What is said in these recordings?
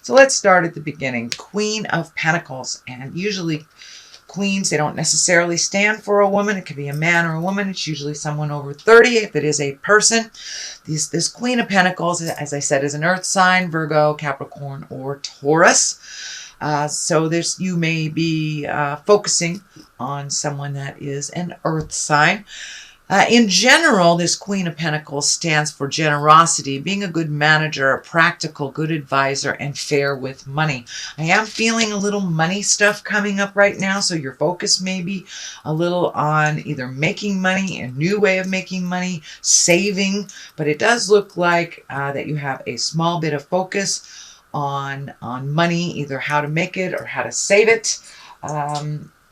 So let's start at the beginning. Queen of Pentacles. And usually queens, they don't necessarily stand for a woman. It could be a man or a woman. It's usually someone over 30 if it is a person. This Queen of Pentacles, as I said, is an earth sign, Virgo, Capricorn, or Taurus. So you may be focusing on someone that is an earth sign. In general, this Queen of Pentacles stands for generosity, being a good manager, a practical, good advisor, and fair with money. I am feeling a little money stuff coming up right now, so your focus may be a little on either making money, a new way of making money, saving, but it does look like that you have a small bit of focus on money, either how to make it or how to save it.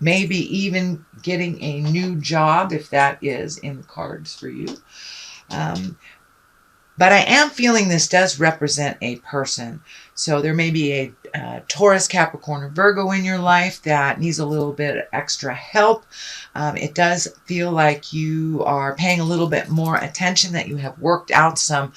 Maybe even getting a new job, if that is in the cards for you. But I am feeling this does represent a person. So there may be a Taurus, Capricorn, or Virgo in your life that needs a little bit of extra help. It does feel like you are paying a little bit more attention, that you have worked out some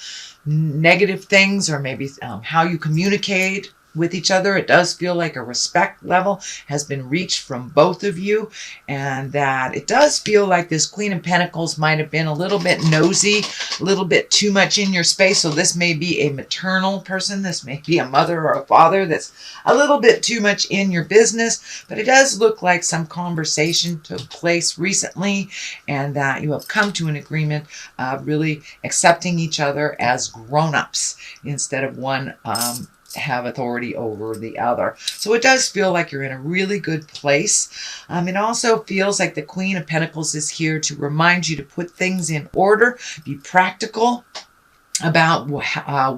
negative things, or maybe how you communicate with each other. It does feel like a respect level has been reached from both of you, and that it does feel like this Queen of Pentacles might have been a little bit nosy, a little bit too much in your space. So this may be a maternal person. This may be a mother or a father that's a little bit too much in your business, but it does look like some conversation took place recently, and that you have come to an agreement of really accepting each other as grown-ups instead of one have authority over the other. So it does feel like you're in a really good place. It also feels like the Queen of Pentacles is here to remind you to put things in order, be practical about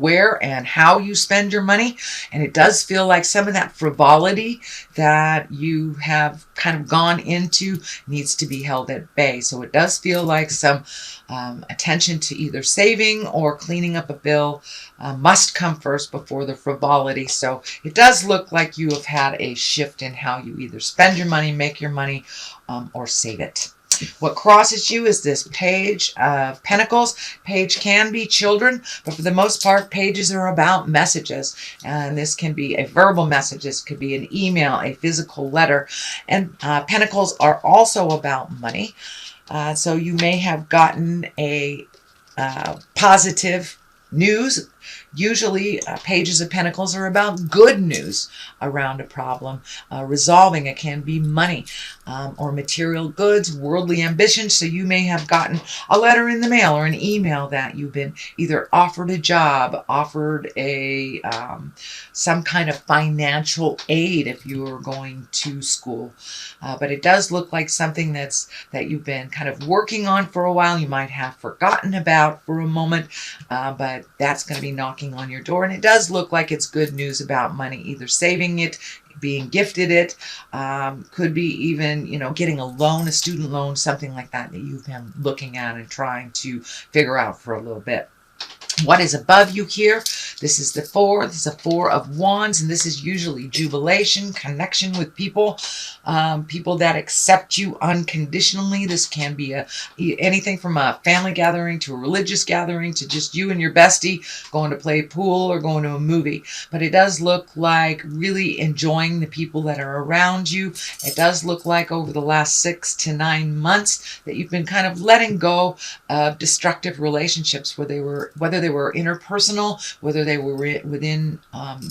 where and how you spend your money. And it does feel like some of that frivolity that you have kind of gone into needs to be held at bay. So it does feel like some attention to either saving or cleaning up a bill must come first before the frivolity. So it does look like you have had a shift in how you either spend your money, make your money, or save it. What crosses you is this Page of Pentacles. Page can be children, but for the most part, pages are about messages. And this can be a verbal message. This could be an email, a physical letter. And Pentacles are also about money. So you may have gotten a positive news. Usually pages of Pentacles are about good news around a problem, resolving. It can be money or material goods, worldly ambition. So you may have gotten a letter in the mail or an email that you've been either offered a job, offered a some kind of financial aid if you are going to school. But it does look like something that you've been kind of working on for a while. You might have forgotten about for a moment, but that's going to be knocking on your door. And it does look like it's good news about money, either saving it, being gifted it, could be even, getting a loan, a student loan, something like that you've been looking at and trying to figure out for a little bit. What is above you here? This is the 4. This is a 4 of Wands, and this is usually jubilation, connection with people, people that accept you unconditionally. This can be anything from a family gathering to a religious gathering to just you and your bestie going to play pool or going to a movie. But it does look like really enjoying the people that are around you. It does look like over the last 6 to 9 months that you've been kind of letting go of destructive relationships, whether they were interpersonal, whether they were within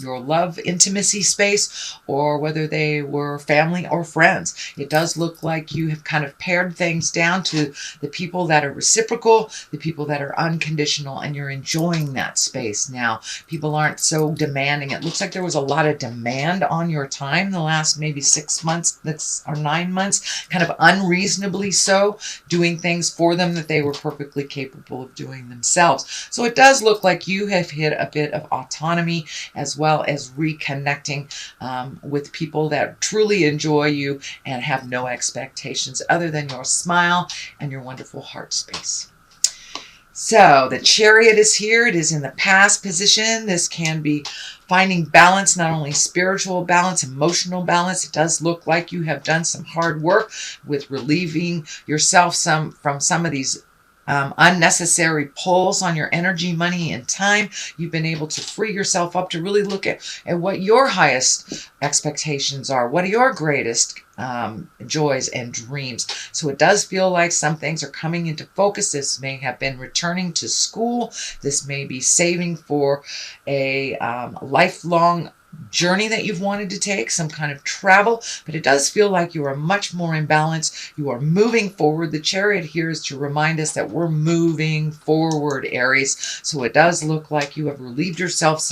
your love intimacy space, or whether they were family or friends. It does look like you have kind of pared things down to the people that are reciprocal, the people that are unconditional, and you're enjoying that space now. People aren't so demanding. It looks like there was a lot of demand on your time the last maybe 6 months or 9 months, kind of unreasonably so, doing things for them that they were perfectly capable of doing themselves. So it does look like you have hit a bit of autonomy, as well as reconnecting with people that truly enjoy you and have no expectations other than your smile and your wonderful heart space. So the Chariot is here. It is in the past position. This can be finding balance, not only spiritual balance, emotional balance. It does look like you have done some hard work with relieving yourself from some of these unnecessary pulls on your energy, money, and time. You've been able to free yourself up to really look at what your highest expectations are. What are your greatest joys and dreams? So it does feel like some things are coming into focus. This may have been returning to school. This may be saving for a lifelong journey that you've wanted to take, some kind of travel, but it does feel like you are much more in balance. You are moving forward. The Chariot here is to remind us that we're moving forward, Aries. So it does look like you have relieved yourself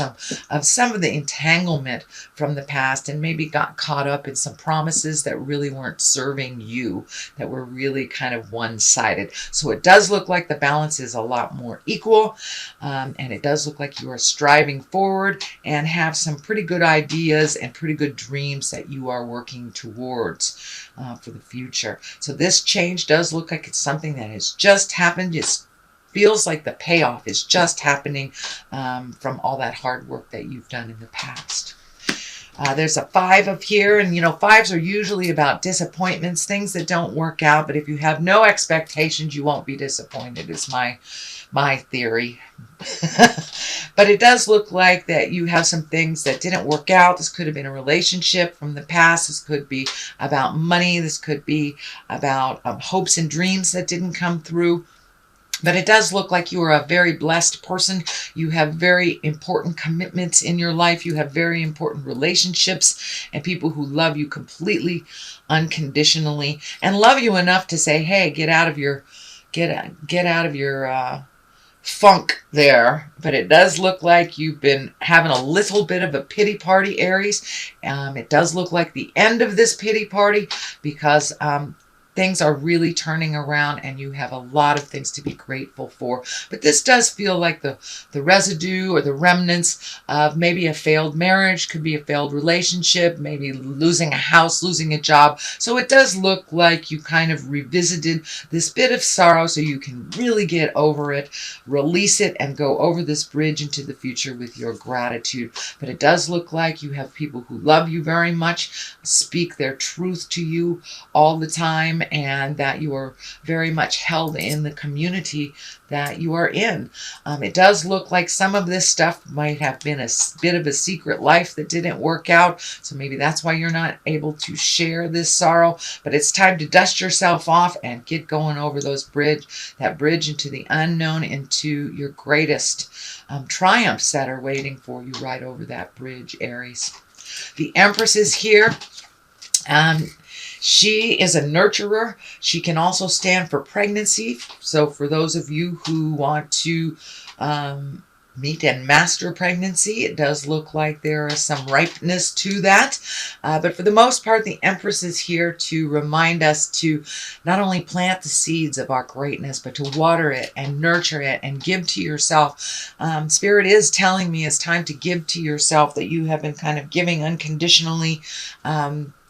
of some of the entanglement from the past and maybe got caught up in some promises that really weren't serving you, that were really kind of one-sided. So it does look like the balance is a lot more equal, and it does look like you are striving forward and have some pretty good ideas and pretty good dreams that you are working towards for the future. So this change does look like it's something that has just happened. It feels like the payoff is just happening from all that hard work that you've done in the past. There's a 5 up here, and you know, 5s are usually about disappointments, things that don't work out, but if you have no expectations, you won't be disappointed, is my theory. But it does look like that you have some things that didn't work out. This could have been a relationship from the past. This could be about money. This could be about hopes and dreams that didn't come through. But it does look like you are a very blessed person. You have very important commitments in your life. You have very important relationships and people who love you completely, unconditionally, and love you enough to say, hey, get out of your funk there. But it does look like you've been having a little bit of a pity party, Aries. It does look like the end of this pity party because things are really turning around and you have a lot of things to be grateful for. But this does feel like the residue or the remnants of maybe a failed marriage, could be a failed relationship, maybe losing a house, losing a job. So it does look like you kind of revisited this bit of sorrow so you can really get over it, release it, and go over this bridge into the future with your gratitude. But it does look like you have people who love you very much, speak their truth to you all the time, and that you are very much held in the community that you are in. It does look like some of this stuff might have been a bit of a secret life that didn't work out. So maybe that's why you're not able to share this sorrow. But it's time to dust yourself off and get going over that bridge into the unknown, into your greatest triumphs that are waiting for you right over that bridge, Aries. The Empress is here. She is a nurturer. She can also stand for pregnancy. So for those of you who want to meet and master pregnancy, it does look like there is some ripeness to that. But for the most part, the Empress is here to remind us to not only plant the seeds of our greatness, but to water it and nurture it and give to yourself. Spirit is telling me it's time to give to yourself, that you have been kind of giving unconditionally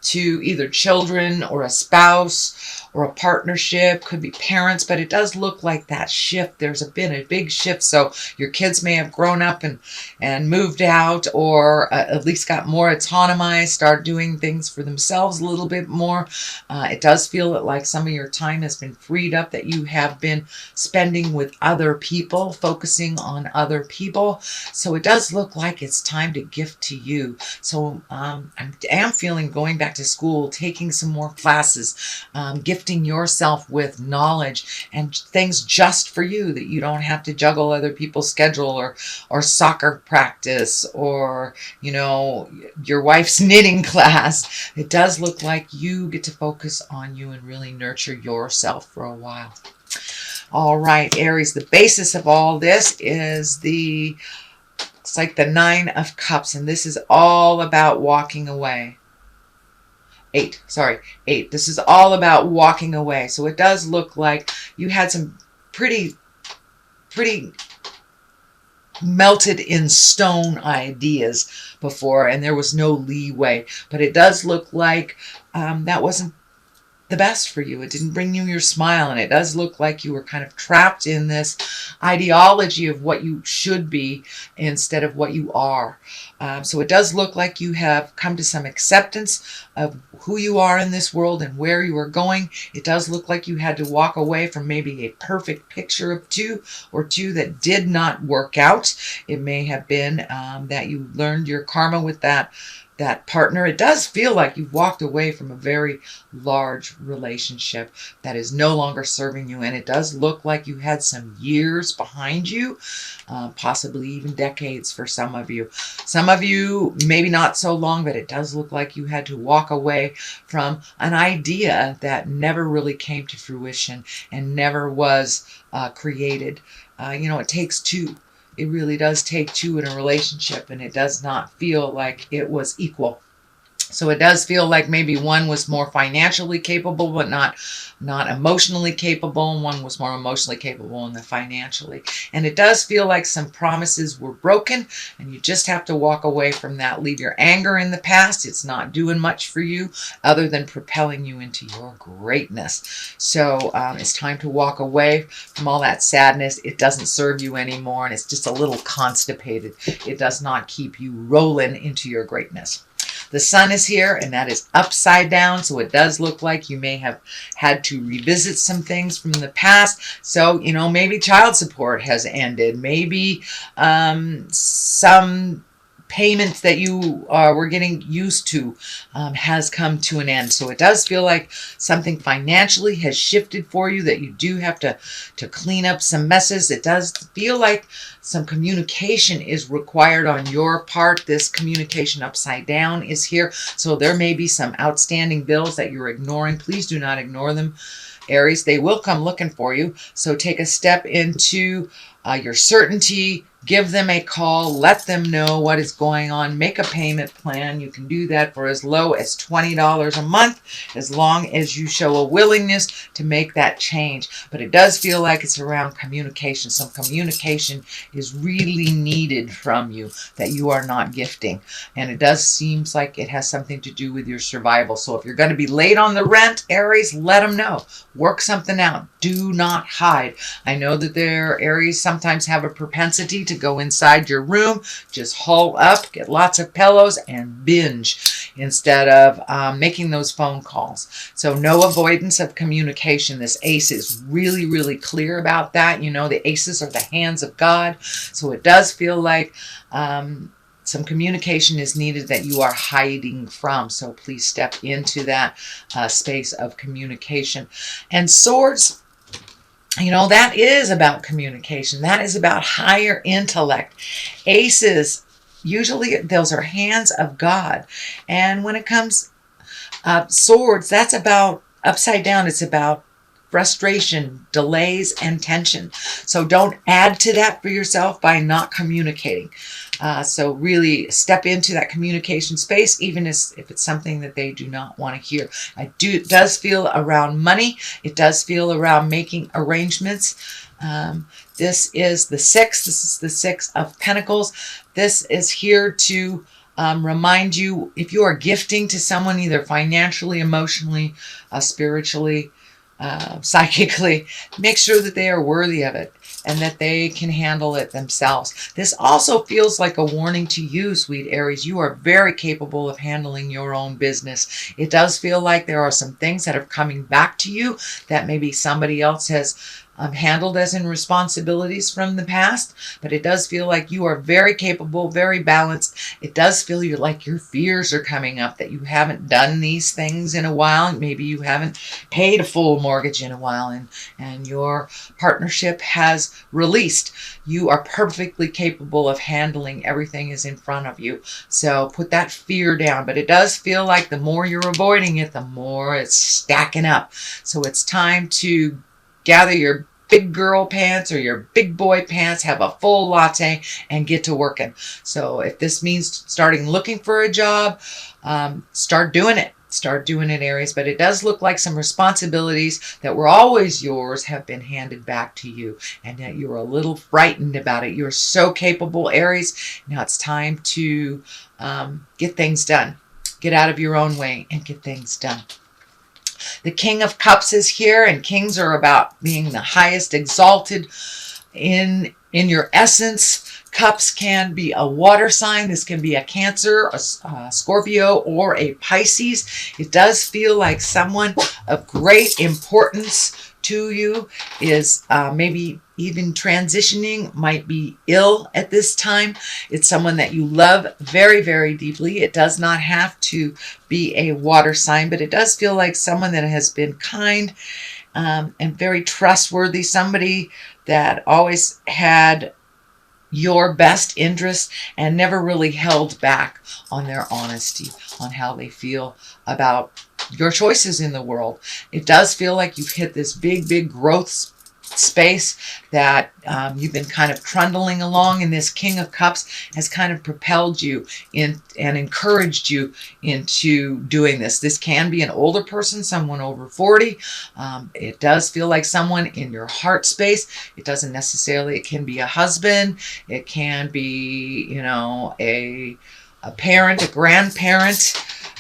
to either children or a spouse or a partnership, could be parents, but it does look like that shift. There's been a big shift. So your kids may have grown up and moved out, or at least got more autonomized, start doing things for themselves a little bit more. It does feel like some of your time has been freed up, that you have been spending with other people, focusing on other people. So it does look like it's time to gift to you. So I am feeling going back to school, taking some more classes, gifting yourself with knowledge and things just for you, that you don't have to juggle other people's schedule or soccer practice or, you know, your wife's knitting class. It does look like you get to focus on you and really nurture yourself for a while. All right, Aries, the basis of all this is it's like the 9 of Cups, and this is all about walking away. 8. This is all about walking away. So it does look like you had some pretty melted in stone ideas before, and there was no leeway. But it does look like that wasn't the best for you. It didn't bring you your smile, and it does look like you were kind of trapped in this ideology of what you should be instead of what you are. So it does look like you have come to some acceptance of who you are in this world and where you are going. It does look like you had to walk away from maybe a perfect picture of two or two that did not work out. It may have been that you learned your karma with that partner. It does feel like you've walked away from a very large relationship that is no longer serving you, and it does look like you had some years behind you, possibly even decades for some of you. Some of you maybe not so long, but it does look like you had to walk away from an idea that never really came to fruition and never was created. It takes two. It really does take two in a relationship, and it does not feel like it was equal. So it does feel like maybe one was more financially capable, but not emotionally capable, and one was more emotionally capable than financially. And it does feel like some promises were broken, and you just have to walk away from that. Leave your anger in the past. It's not doing much for you other than propelling you into your greatness. So it's time to walk away from all that sadness. It doesn't serve you anymore, and it's just a little constipated. It does not keep you rolling into your greatness. The sun is here, and that is upside down, so it does look like you may have had to revisit some things from the past. So, maybe child support has ended. Maybe some payments that you were getting used to has come to an end. So it does feel like something financially has shifted for you, that you do have to clean up some messes. It does feel like some communication is required on your part. This communication upside down is here. So there may be some outstanding bills that you're ignoring. Please do not ignore them, Aries. They will come looking for you. So take a step into your certainty. Give them a call. Let them know what is going on. Make a payment plan. You can do that for as low as $20 a month, as long as you show a willingness to make that change. But it does feel like it's around communication. Some communication is really needed from you that you are not gifting. And it does seem like it has something to do with your survival. So if you're going to be late on the rent, Aries, let them know. Work something out. Do not hide. I know that Aries sometimes have a propensity to go inside your room, just haul up, get lots of pillows, and binge instead of making those phone calls. So no avoidance of communication. This ace is really, really clear about that. The aces are the hands of God. So it does feel like some communication is needed that you are hiding from. So please step into that space of communication. And swords, that is about communication. That is about higher intellect. Aces, usually those are hands of God. And when it comes swords, that's about upside down. It's about frustration, delays, and tension. So don't add to that for yourself by not communicating. So really step into that communication space, even if it's something that they do not want to hear. It does feel around money. It does feel around making arrangements. This is the sixth. This is the Six of Pentacles. This is here to remind you, if you are gifting to someone, either financially, emotionally, spiritually, psychically, make sure that they are worthy of it and that they can handle it themselves. This also feels like a warning to you, sweet Aries. You are very capable of handling your own business. It does feel like there are some things that are coming back to you that maybe somebody else has handled as in responsibilities from the past, but it does feel like you are very capable, very balanced. It does feel like your fears are coming up, that you haven't done these things in a while. Maybe you haven't paid a full mortgage in a while, and your partnership has released. You are perfectly capable of handling everything is in front of you. So put that fear down. But it does feel like the more you're avoiding it, the more it's stacking up. So it's time to gather your big girl pants or your big boy pants, have a full latte, and get to working. So if this means starting looking for a job, start doing it. Start doing it, Aries. But it does look like some responsibilities that were always yours have been handed back to you, and that you're a little frightened about it. You're so capable, Aries. Now it's time to get things done. Get out of your own way and get things done. The King of Cups is here, and kings are about being the highest exalted in your essence. Cups can be a water sign. This can be a Cancer, a Scorpio, or a Pisces. It does feel like someone of great importance to you is maybe even transitioning, might be ill at this time. It's someone that you love very, very deeply. It does not have to be a water sign, but it does feel like someone that has been kind and very trustworthy, somebody that always had your best interest and never really held back on their honesty, on how they feel about your choices in the world. It does feel like you've hit this big, big growth space that you've been kind of trundling along, and this King of Cups has kind of propelled you in and encouraged you into doing this. This can be an older person, someone over 40. It does feel like someone in your heart space. It doesn't necessarily, it can be a husband, it can be, you know, a parent, a grandparent,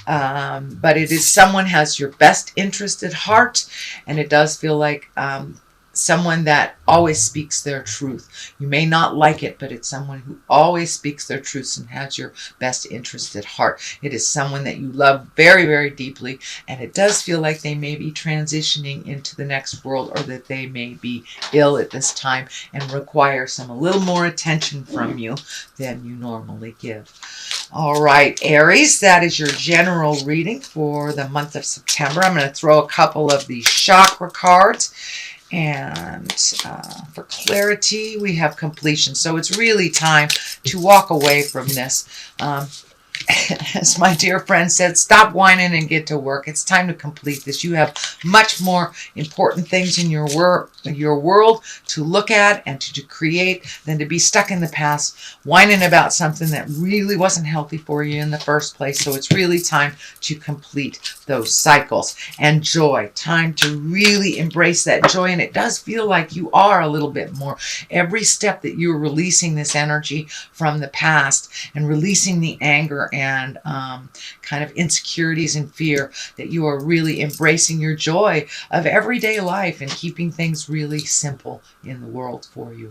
but it is someone has your best interest at heart, and it does feel like someone that always speaks their truth. You may not like it, but it's someone who always speaks their truth and has your best interest at heart. It is someone that you love very, very deeply, and it does feel like they may be transitioning into the next world, or that they may be ill at this time and require a little more attention from you than you normally give. All right, Aries, that is your general reading for the month of September. I'm going to throw a couple of these chakra cards. And for clarity, we have completion. So it's really time to walk away from this. As my dear friend said, stop whining and get to work. It's time to complete this. You have much more important things in your world to look at and to create than to be stuck in the past, whining about something that really wasn't healthy for you in the first place. So it's really time to complete those cycles. And joy, time to really embrace that joy. And it does feel like you are a little bit more. Every step that you're releasing this energy from the past and releasing the anger and kind of insecurities and fear, that you are really embracing your joy of everyday life and keeping things really simple in the world for you.